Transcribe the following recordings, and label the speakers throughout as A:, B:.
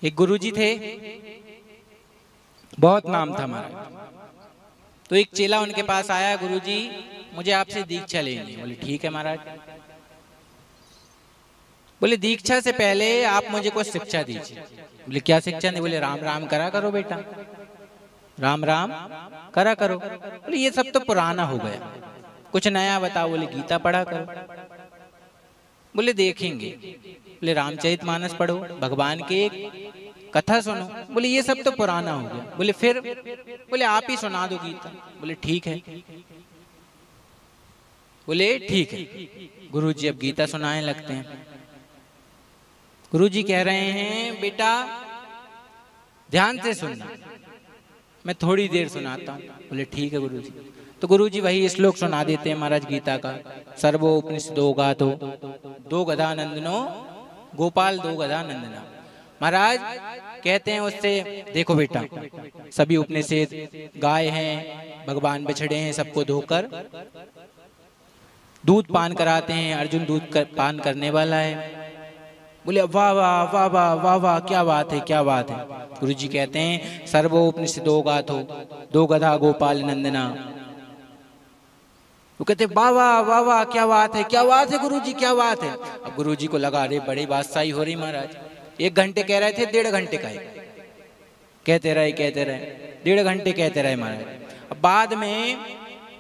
A: एक गुरुजी थे, बहुत नाम था महाराज। तो एक चेला उनके पास आया, गुरुजी मुझे आपसे दीक्षा लेनी है। बोले ठीक है महाराज। बोले दीक्षा से पहले आप मुझे कुछ शिक्षा दीजिए। बोले क्या शिक्षा नहीं? बोले राम राम करा करो बेटा, राम राम करा करो। बोले ये सब तो पुराना हो गया, कुछ नया बताओ। बोले गीता पढ़ा करो। बोले देखेंगे। बोले रामचरितमानस पढ़ो, भगवान की एक कथा सुनो। बोले ये सब तो पुराना हो गया। बोले फिर? बोले आप ही सुना दो गीता। बोले ठीक है। बोले ठीक है। गुरुजी अब गीता सुनाने लगते हैं। गुरुजी कह रहे हैं बेटा ध्यान से सुनना, मैं थोड़ी देर सुनाता हूँ। बोले ठीक है गुरुजी। तो गुरुजी वही श्लोक सुना देते हैं महाराज गीता का, सर्वोपनिषदो गाथो दो गधा नंदनो गोपाल दो गधा नंदना। महाराज कहते हैं उससे, देखो बेटा सभी उपनिषद गाय हैं, भगवान बछड़े हैं, सबको धोकर दूध पान कराते हैं, अर्जुन दूध पान करने वाला है। बोले वाह वाह वाह वाह वाह वाह, क्या बात है क्या बात है। गुरुजी कहते हैं सर्वोपनिषदो गाथो दो गधा गोपाल नंदना। वो कहते वाह वाह वाह वाह, क्या बात है गुरुजी, क्या बात है। अब गुरुजी को लगा अरे बड़ी बादशाही हो रही महाराज। 1 घंटे कह रहे थे, 1.5 घंटे का कहते रहे 1.5 घंटे कहते रहे महाराज। अब बाद में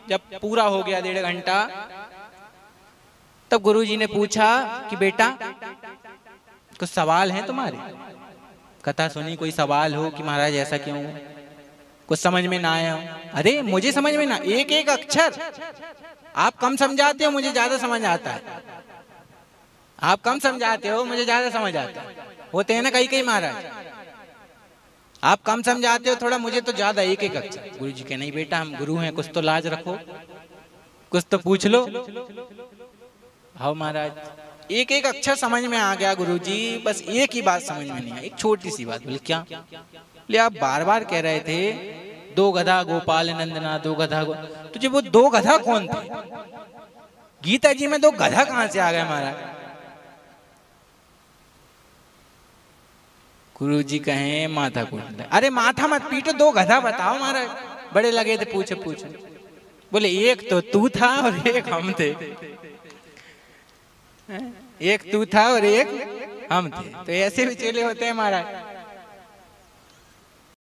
A: जब पूरा हो गया 1.5 घंटा, तब गुरुजी ने पूछा कि बेटा कुछ सवाल है तुम्हारे? कथा सुनी, कोई सवाल हो कि महाराज ऐसा क्यों, कुछ समझ में ना आया हो? अरे मुझे समझ में ना, एक एक अक्षर आप कम समझाते हो, मुझे ज्यादा समझ आता है। आप कम समझाते हो, मुझे ज्यादा समझ आता है। होते हैं ना कई कई महाराज, आप कम समझाते हो थोड़ा, मुझे तो ज्यादा एक एक अक्षर। गुरुजी कहे नहीं बेटा हम गुरु हैं, कुछ तो लाज रखो, कुछ तो पूछ लो। हाँ महाराज एक एक अक्षर समझ में आ गया गुरुजी, बस एक ही बात समझ में नहीं आई, एक छोटी सी बात। बोले क्या? बोले आप बार बार कह रहे थे दो गधा गोपाल नंदना, दो गधा तुझे वो 2 गधा कौन थे? गीता जी में 2 गधा कहां से आ गए महाराज? गुरुजी कहें माथा कूट। अरे माथा मत पीटो, 2 गधा बताओ महाराज। बड़े लगे थे पूछे पूछे। बोले एक तो तू था और एक हम थे, एक तू था और एक हम थे। तो ऐसे भी चेले होते हैं महाराज।